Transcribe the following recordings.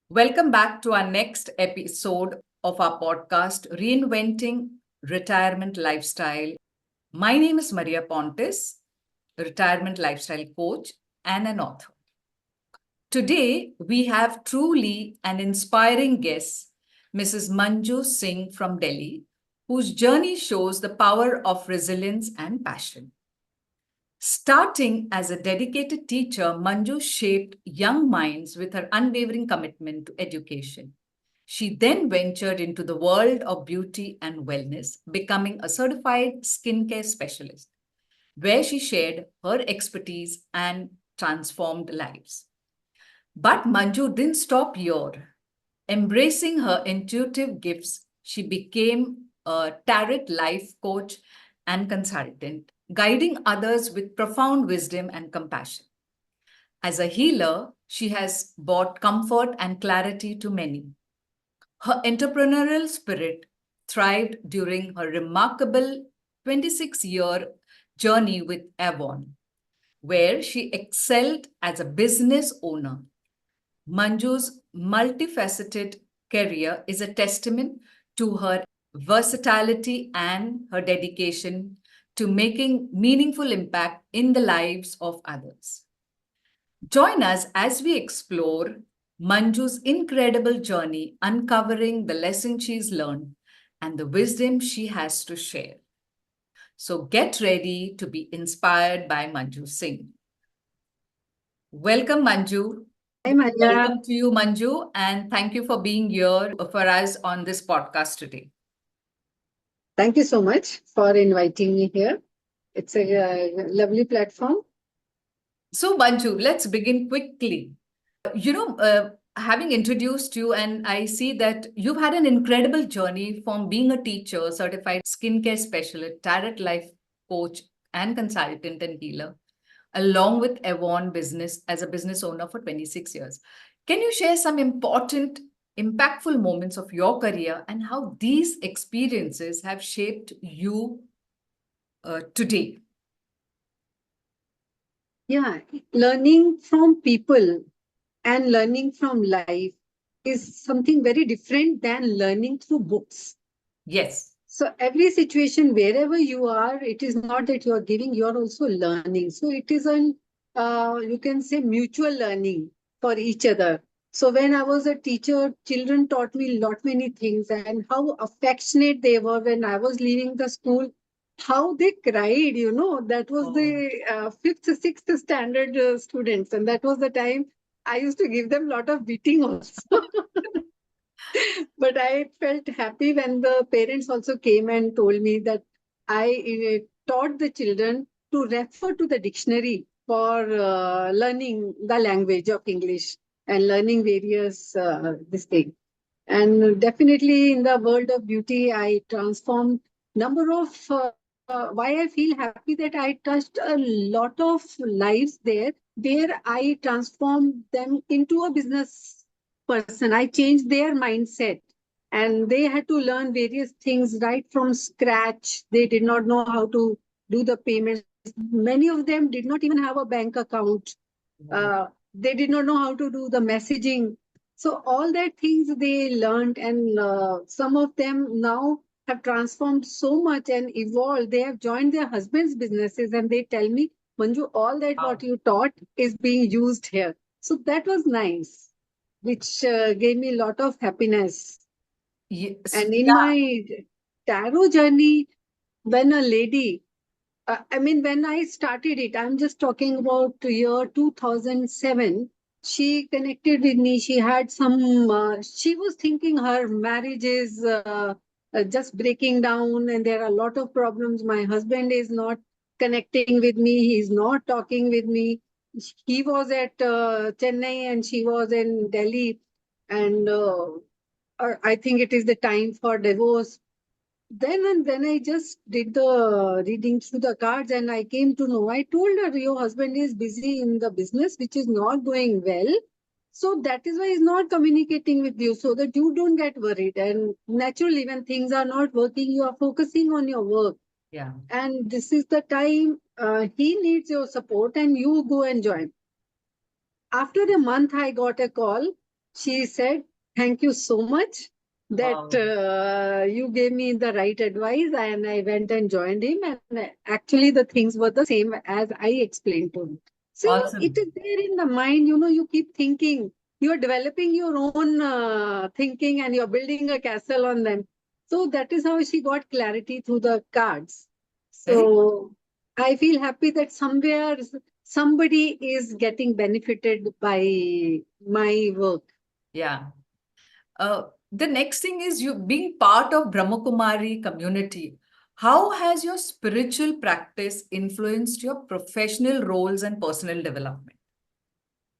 Welcome back to our next episode of our podcast, Reinventing Retirement Lifestyle. My name is Maria Pontes, retirement lifestyle coach and an author. Today, we have truly an inspiring guest, Mrs. Manju Singh from Delhi, whose journey shows the power of resilience and passion. Starting as a dedicated teacher, Manju shaped young minds with her unwavering commitment to education. She then ventured into the world of beauty and wellness, becoming a certified skincare specialist, where she shared her expertise and transformed lives. But Manju didn't stop here. Embracing her intuitive gifts, she became a tarot life coach and consultant, guiding others with profound wisdom and compassion. As a healer, she has brought comfort and clarity to many. Her entrepreneurial spirit thrived during her remarkable 26-year journey with Avon, where she excelled as a business owner. Manju's multifaceted career is a testament to her versatility and her dedication to making meaningful impact in the lives of others. Join us as we explore Manju's incredible journey, uncovering the lessons she's learned and the wisdom she has to share. So get ready to be inspired by Manju Singh. Welcome, Manju. Hi, Maria. Welcome to you, Manju, and thank you for being here for us on this podcast today. Thank you so much for inviting me here. It's a lovely platform. So, Manju, let's begin quickly. Having introduced you, and I see that you've had an incredible journey from being a teacher, certified skincare specialist, tarot life coach, and consultant and healer, along with Avon business as a business owner for 26 years. Can you share some important, impactful moments of your career and how these experiences have shaped you today? Yeah, learning from people and learning from life is something very different than learning through books. Yes. So every situation, wherever you are, it is not that you are giving, you are also learning. So it is you can say mutual learning for each other. So when I was a teacher, children taught me lot many things and how affectionate they were when I was leaving the school, how they cried, that was the fifth, sixth standard students. And that was the time I used to give them a lot of beating also. But I felt happy when the parents also came and told me that I taught the children to refer to the dictionary for learning the language of English and learning various this thing. And definitely in the world of beauty, I transformed number of why I feel happy that I touched a lot of lives there, where I transformed them into a business person. I changed their mindset and they had to learn various things right from scratch. They did not know how to do the payments. Many of them did not even have a bank account. They did not know how to do the messaging. So all that things they learned, and some of them now have transformed so much and evolved. They have joined their husbands' businesses, and they tell me, Manju, all that what you taught is being used here. So that was nice, which gave me a lot of happiness. Yes. And in my tarot journey, when a lady, when I started it, I'm just talking about the year 2007. She connected with me. She had she was thinking her marriage is just breaking down and there are a lot of problems. My husband is not connecting with me. He's not talking with me. He was at Chennai and she was in Delhi. And I think it is the time for divorce. Then and when I just did the reading through the cards and I came to know, I told her your husband is busy in the business, which is not going well. So that is why he's not communicating with you so that you don't get worried. And naturally, when things are not working, you are focusing on your work. Yeah. And this is the time he needs your support and you go and join. After a month, I got a call. she said, "Thank you so much that Wow. you gave me the right advice." And I went and joined him. And actually, the things were the same as I explained to him. So it Awesome. is there in the mind, you keep thinking, you're developing your own thinking and you're building a castle on them. So that is how she got clarity through the cards. Very good. So I feel happy that somewhere somebody is getting benefited by my work. Yeah. The next thing is you being part of Brahmakumari community. How has your spiritual practice influenced your professional roles and personal development?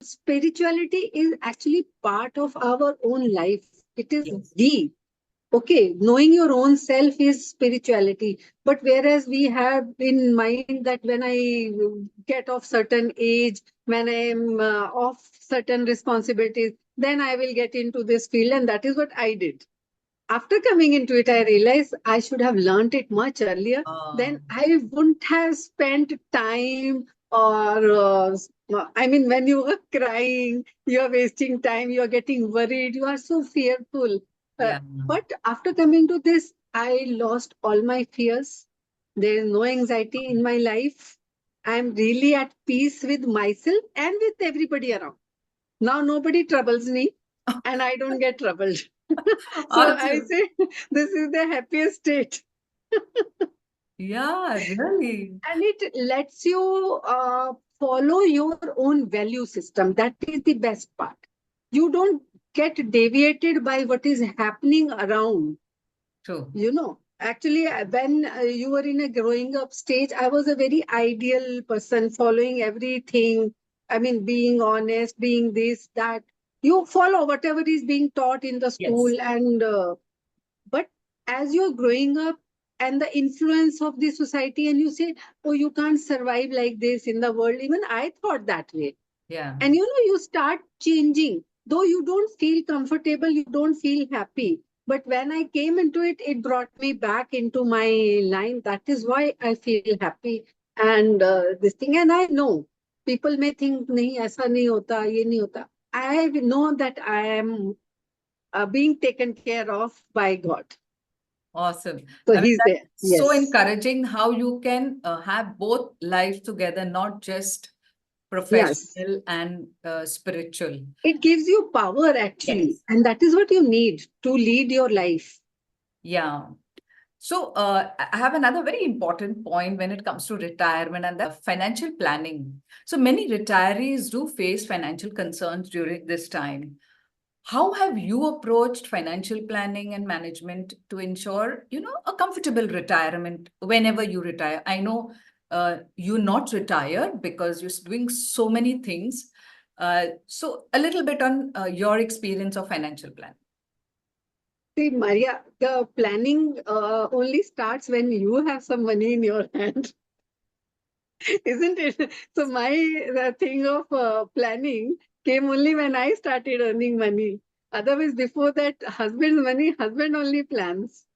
Spirituality is actually part of our own life. It is Yes. the okay, knowing your own self is spirituality. But whereas we have in mind that when I get of certain age, when I am off certain responsibilities, then I will get into this field, and that is what I did. After coming into it, I realized I should have learned it much earlier. Uh, Then I wouldn't have spent time or, I mean, when you are crying, you are wasting time, you are getting worried, you are so fearful. Uh, yeah. but after coming to this, I lost all my fears. There is no anxiety in my life. I'm really at peace with myself and with everybody around. Now nobody troubles me and I don't get troubled. So I Awesome. say this is the happiest state. Yeah, really. And it lets you follow your own value system. That is the best part. You don't get deviated by what is happening around. True. Actually, when you were in a growing up stage, I was a very ideal person, following everything. I mean, being honest, being this, that. You follow whatever is being taught in the school. Yes. And but as you're growing up and the influence of the society, and you say, oh, you can't survive like this in the world. Even I thought that way. Yeah. And you start changing. Though you don't feel comfortable, you don't feel happy. But when I came into it, it brought me back into my line. That is why I feel happy. And this thing, and I know people may think, nahi, aisa nahi hota, ye nahi hota. I know that I am being taken care of by God. Awesome. So I mean, He's there. that's so Yes. encouraging how you can have both lives together, not just Yes. professional and spiritual. It gives you power actually. Yes. And that is what you need to lead your life. Yeah. So, I have another very important point when it comes to retirement and the financial planning. So, many retirees do face financial concerns during this time. How have you approached financial planning and management to ensure, a comfortable retirement whenever you retire? I know you're not retired because you're doing so many things. So, a little bit on your experience of financial planning. See, Maria, the planning only starts when you have some money in your hand, isn't it? So my thing of planning came only when I started earning money. Otherwise, before that, husband's money, husband only plans.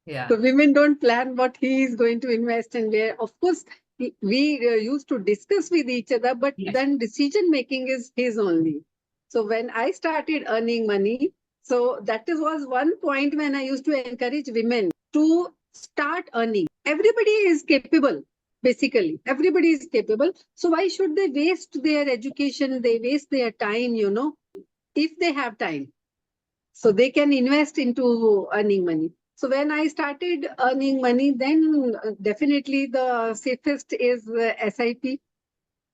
Yeah. So women don't plan what he is going to invest and where. Of course, we used to discuss with each other, but Yes. then decision making is his only. So when I started earning money, so was one point when I used to encourage women to start earning. Everybody is capable, basically. Everybody is capable. So why should they waste their education? They waste their time, if they have time, so they can invest into earning money. So when I started earning money, then definitely the safest is SIP.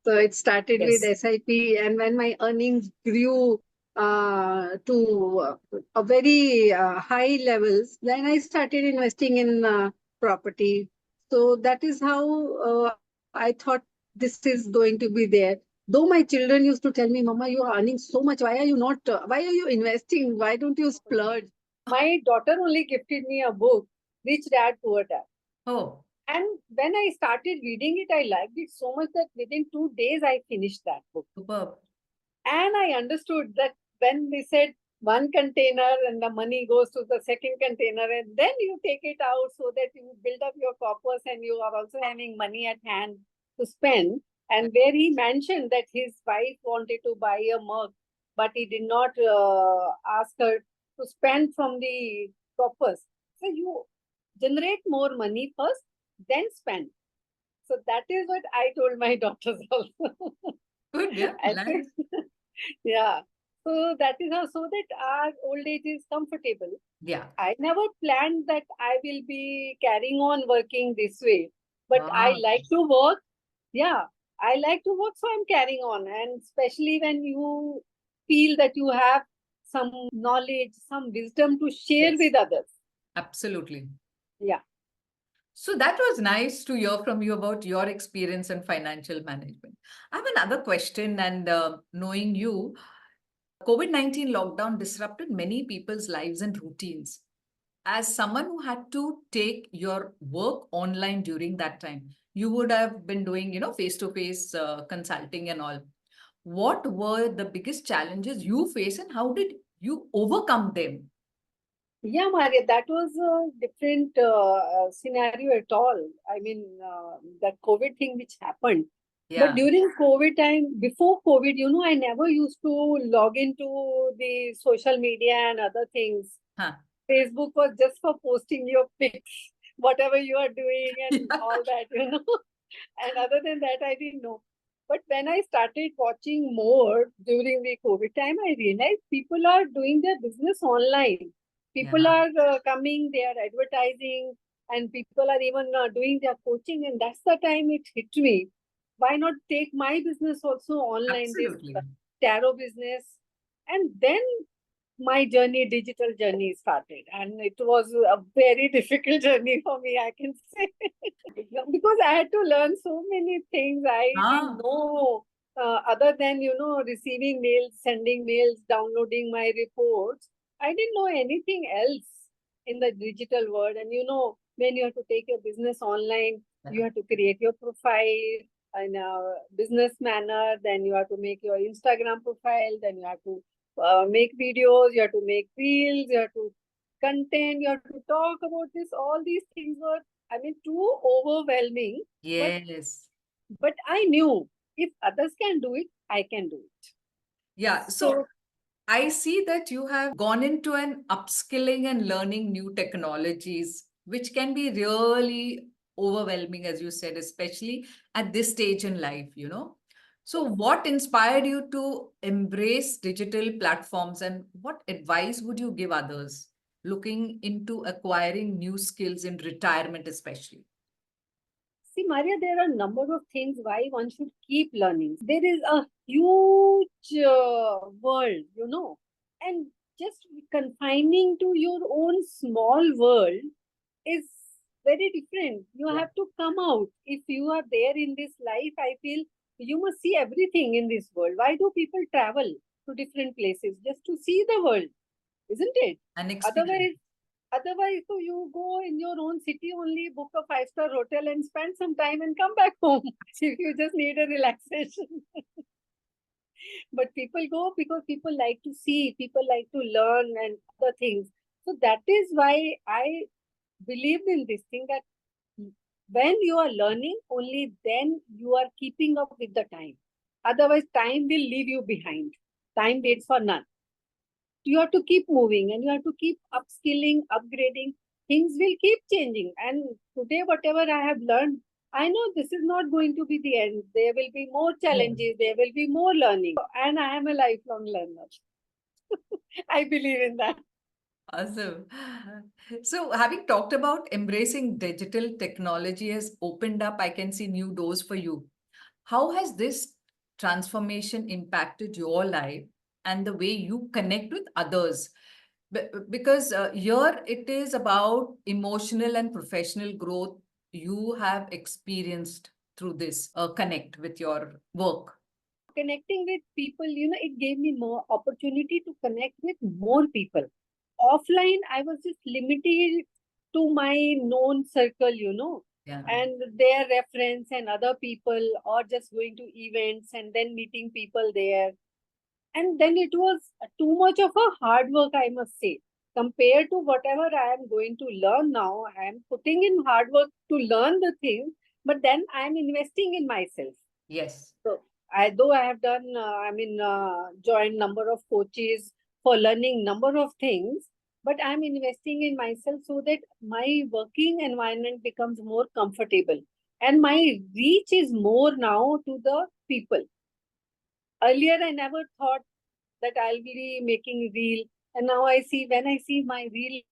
So it started with Yes. SIP, and when my earnings grew to a very high levels, then I started investing in property. So that is how I thought this is going to be there. Though my children used to tell me, Mama, you are earning so much. Why are you not? Why are you investing? Why don't you splurge? My daughter only gifted me a book, Rich Dad Poor Dad. Oh, And when I started reading it, I liked it so much that within 2 days I finished that book. superb. And I understood that when they said one container and the money goes to the second container, and then you take it out so that you build up your coffers and you are also having money at hand to spend. And where he mentioned that his wife wanted to buy a mug. but he did not ask her to spend from the purpose. So you generate more money first, then spend. So that is what I told my daughters also. Good, yeah, I nice. think, yeah. So that is how, so that our old age is comfortable. Yeah. I never planned that I will be carrying on working this way, but I Wow. like to work. Yeah, I like to work, so I'm carrying on. And especially when you feel that you have some knowledge, some wisdom to share Yes, with others. absolutely. Yeah. So that was nice to hear from you about your experience in financial management. I have another question, and knowing you, COVID-19 lockdown disrupted many people's lives and routines. As someone who had to take your work online during that time, you would have been doing, face-to-face consulting and all. What were the biggest challenges you faced, and how did you overcome them? Yeah, Maria, that was a different scenario at all. I mean, that COVID thing which happened. But Yeah. during COVID time, before COVID, I never used to log into the social media and other things. Huh. Facebook was just for posting your pics, whatever you are doing and Yeah. all that. And other than that, I didn't know. But when I started watching more during the COVID time, I realized people are doing their business online. People Yeah. are coming, they are advertising, and people are even doing their coaching. And that's the time it hit me. Why not take my business also online, this Absolutely. tarot business? And then my journey, digital journey started. And it was a very difficult journey for me, I can say. Because I had to learn so many things. I didn't Ah, know other than receiving mails, sending mails, downloading my reports. I didn't know anything else in the digital world. And when you have to take your business online, yeah. you have to create your profile in a business manner. Then you have to make your Instagram profile. Then you have to make videos. You have to make reels. You have to content. You have to talk about this. All these things were, I mean, too overwhelming. But Yes. I knew if others can do it, I can do it. Yeah. So So I see that you have gone into an upskilling and learning new technologies, which can be really overwhelming, as you said, especially at this stage in life. So, what inspired you to embrace digital platforms, and what advice would you give others looking into acquiring new skills in retirement, especially? see, Maria, there are a number of things why one should keep learning. There is a huge world, and just confining to your own small world is very different. You Yeah, have to come out. If you are there in this life, I feel you must see everything in this world. Why do people travel to different places? Just to see the world, isn't it? an experience. Otherwise, so you go in your own city only, book a five-star hotel and spend some time and come back home if you just need a relaxation. But people go because people like to see, people like to learn and other things. So that is why I believed in this thing that when you are learning, only then you are keeping up with the time. Otherwise, time will leave you behind. Time waits for none. You have to keep moving and you have to keep upskilling, upgrading. Things will keep changing. And today, whatever I have learned, I know this is not going to be the end. There will be more Yeah. challenges, there will be more learning. And I am a lifelong learner. I believe in that. Awesome. So, having talked about embracing digital technology has opened up, I can see new doors for you. How has this transformation impacted your life and the way you connect with others? Because here it is about emotional and professional growth you have experienced through this connect with your work. Connecting with people, it gave me more opportunity to connect with more people. Offline, I was just limited to my known circle, Yeah. and their reference and other people, or just going to events and then meeting people there. And then it was too much of a hard work, I must say. Compared to whatever I am going to learn now, I am putting in hard work to learn the things, but then I am investing in myself. Yes. So though I have done, joined number of coaches for learning number of things, but I'm investing in myself so that my working environment becomes more comfortable and my reach is more now to the people. Earlier, I never thought that I'll be making reel. And now I see, when I see my reel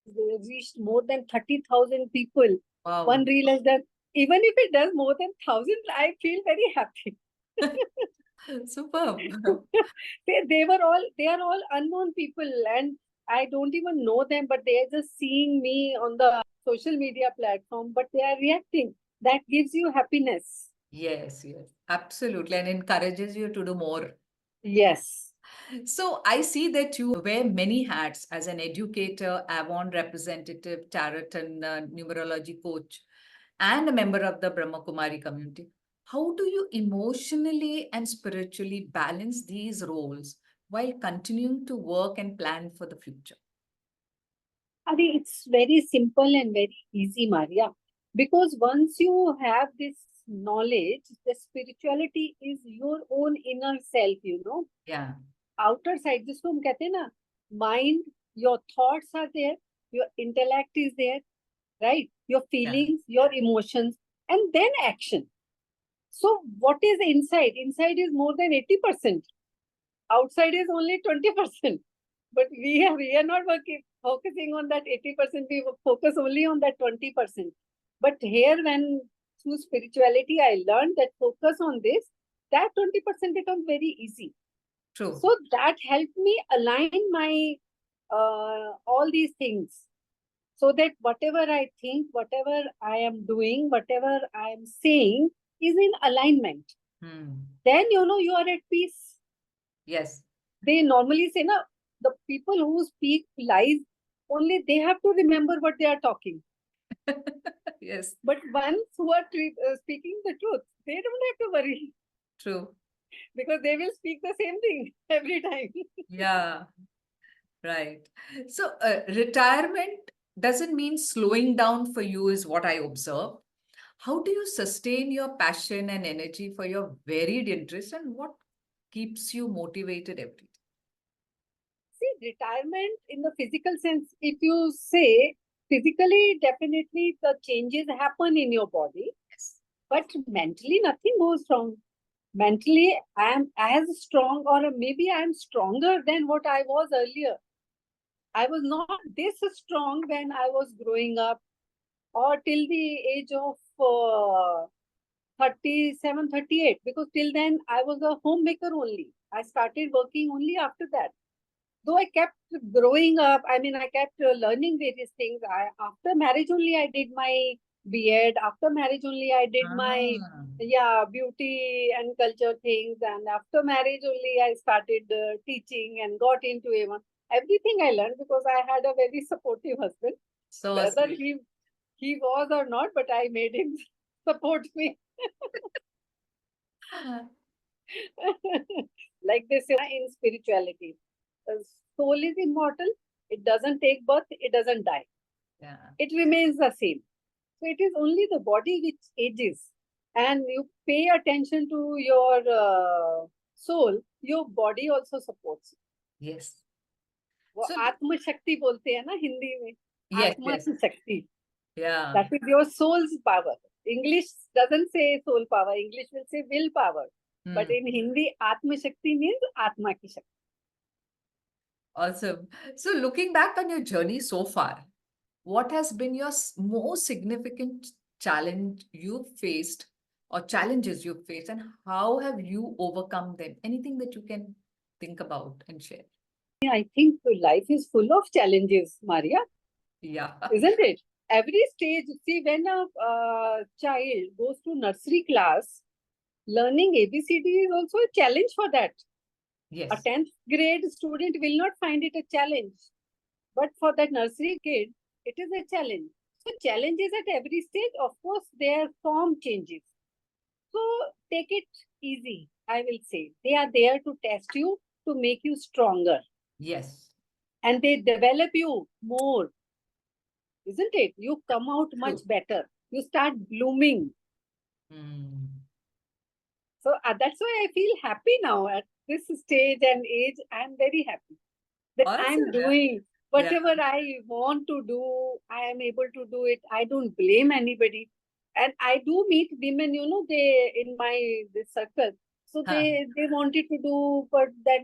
reached more than 30,000 people, one Wow. reel has done, even if it does more than 1,000, I feel very happy. Superb. They are all unknown people and I don't even know them, but they are just seeing me on the social media platform, but they are reacting. That gives you happiness. Yes, yes, absolutely. And encourages you to do more. Yes. So I see that you wear many hats as an educator, Avon representative, tarot and numerology coach, and a member of the Brahma Kumari community. How do you emotionally and spiritually balance these roles while continuing to work and plan for the future? Adi, it's very simple and very easy, Maria. Because once you have this knowledge, the spirituality is your own inner self, you know. Yeah, Outer side, जिसको हम कहते हैं ना, mind, your thoughts are there, your intellect is there, right? Your yeah. feelings, your emotions, and then action. So what is inside? Inside is more than 80%. Outside is only 20%. But we are not focusing on that 80%. We focus only on that 20%. But here, when through spirituality, I learned that focus on this, that 20% becomes very easy. True. So that helped me align my all these things so that whatever I think, whatever I am doing, whatever I am saying is in alignment. Hmm. Then you are at peace. Yes. They normally say, na, the people who speak lies, only they have to remember what they are talking. Yes, But ones who are speaking the truth, they don't have to worry true. because they will speak the same thing every time. Yeah, right. So, retirement doesn't mean slowing down for you, is what I observe. How do you sustain your passion and energy for your varied interests, and what keeps you motivated every day? See, retirement in the physical sense, if you say physically, definitely the changes happen in your body, Yes. but mentally, nothing goes wrong. Mentally, I am as strong, or maybe I am stronger than what I was earlier. I was not this strong when I was growing up or till the age of 37, 38, because till then I was a homemaker only. I started working only after that. Though I kept growing up, I kept learning various things. After marriage only, I did my B.Ed. After marriage only, I did my Ah, beauty and culture things. And after marriage only, I started teaching and got into Avon. Everything I learned because I had a very supportive husband. so Whether sweet. he was or not, but I made him support me. Like they say in spirituality, the soul is immortal. It doesn't take birth. It doesn't die. Yeah. It remains the same. So it is only the body which ages. And you pay attention to your soul, your body also supports. Yes. वो So, आत्म शक्ति बोलते हैं ना हिंदी में, yes, आत्मा yes. की शक्ति. Yeah. That is your soul's power. English doesn't say soul power. English will say will power. But Hmm. in Hindi, Atma Shakti means Atma ki Shakti. Awesome. So, looking back on your journey so far, what has been your most significant challenge you've faced or challenges you've faced, and how have you overcome them? Anything that you can think about and share? I think life is full of challenges, Maria, Yeah. isn't it? Every stage, see, when a child goes to nursery class, learning ABCD is also a challenge for that. A Yes. 10th grade student will not find it a challenge. But for that nursery kid, it is a challenge. So challenges at every stage, of course, their form changes. So take it easy, I will say. They are there to test you, to make you stronger. Yes. And they develop you more, isn't it? You come out much True. better. You start blooming. Hmm. So that's why I feel happy now at this stage and age. I'm very happy that I'm Awesome. doing Yeah. whatever I want to do. I am able to do it. I don't blame anybody. And I do meet women, they in my this circle. So Huh. they wanted to do, but then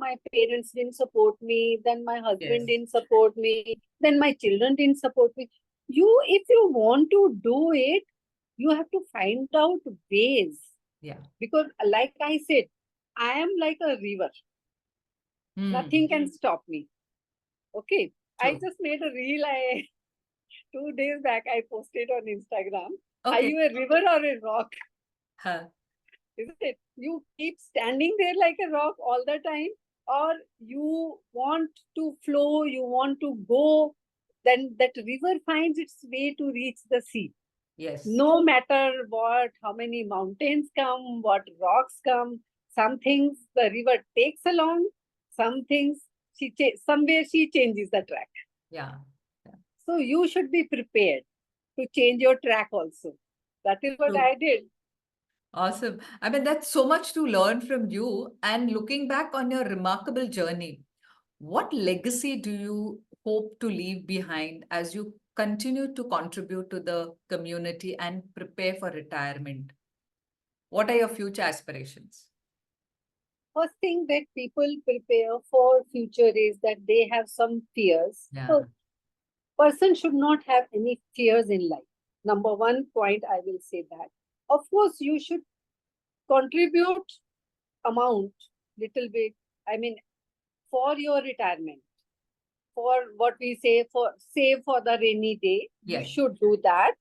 my parents didn't support me. Then my husband Yes. didn't support me. Then my children didn't support me. If you want to do it, you have to find out ways, Yeah. because like I said, I am like a river. Nothing can stop me. Okay. I True. just made a reel. I 2 days back I posted on Instagram. Are Okay. you a river or a rock? Huh. Isn't it? You keep standing there like a rock all the time, or you want to flow, you want to go, then that river finds its way to reach the sea. Yes. No matter what, how many mountains come, what rocks come, some things the river takes along, some things somewhere she changes the track. Yeah. Yeah. So you should be prepared to change your track also. That is what True. I did. Awesome. I mean, that's so much to learn from you. And looking back on your remarkable journey, what legacy do you hope to leave behind as you continue to contribute to the community and prepare for retirement? What are your future aspirations? First thing that people prepare for future is that they have some fears. Yeah. So person should not have any fears in life. Number one point, I will say that. Of course, you should contribute amount little bit. I mean, for your retirement, for what we say, for save for the rainy day, you Yes. should do that.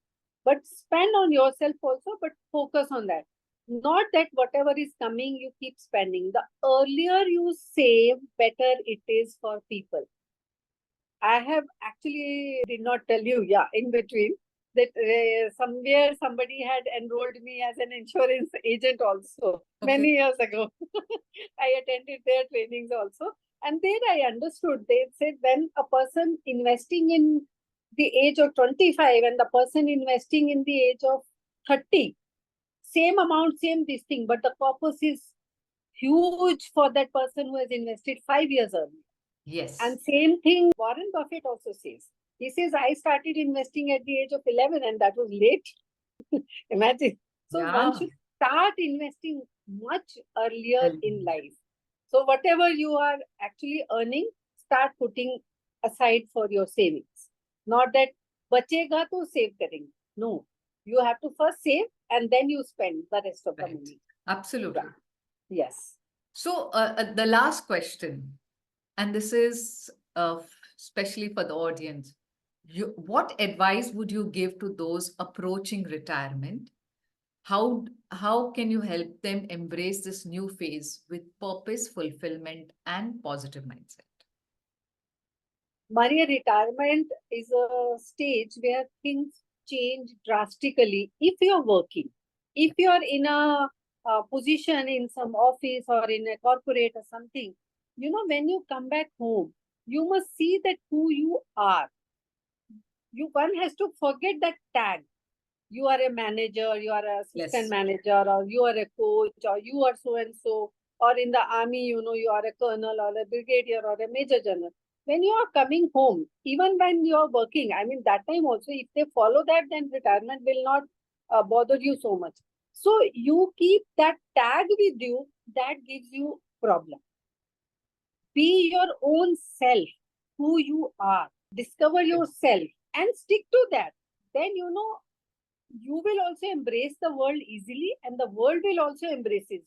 But spend on yourself also, but focus on that. Not that whatever is coming, you keep spending. The earlier you save, better it is for people. I have actually did not tell you, yeah, in between that somewhere somebody had enrolled me as an insurance agent also Okay. many years ago. I attended their trainings also. And there I understood. They said when a person investing in the age of 25 and the person investing in the age of 30, same amount, same this thing, but the purpose is huge for that person who has invested 5 years earlier. Yes. And same thing Warren Buffett also says. He says, I started investing at the age of 11 and that was late. Imagine. So one Yeah. should start investing much earlier in Mm. life. So whatever you are actually earning, start putting aside for your savings. Not that bachega to save करेंगे. No. You have to first save and then you spend the rest of the Right. money. Absolutely. Yes. So, the last question, and this is especially for the audience. What advice would you give to those approaching retirement? How can you help them embrace this new phase with purpose, fulfillment, and positive mindset? Maria, retirement is a stage where things change drastically if you're working. If you're in a position in some office or in a corporate or something, when you come back home, you must see that who you are. One has to forget that tag. You are a manager, you are an assistant Yes. manager, or you are a coach, or you are so and so, or in the army, you are a colonel or a brigadier or a major general. When you are coming home, even when you are working, I mean, that time also, if they follow that, then retirement will not bother you so much. So you keep that tag with you, that gives you problem. Be your own self, who you are. Discover yourself and stick to that. Then you will also embrace the world easily and the world will also embrace it.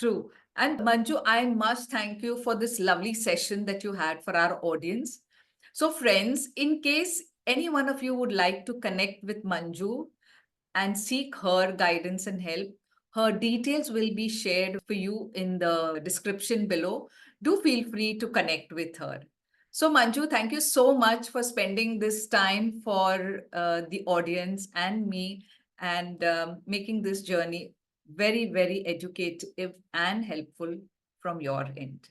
True. And Manju, I must thank you for this lovely session that you had for our audience. So, friends, in case any one of you would like to connect with Manju and seek her guidance and help, her details will be shared for you in the description below. Do feel free to connect with her. So, Manju, thank you so much for spending this time for the audience and me and making this journey very, very educative and helpful from your end.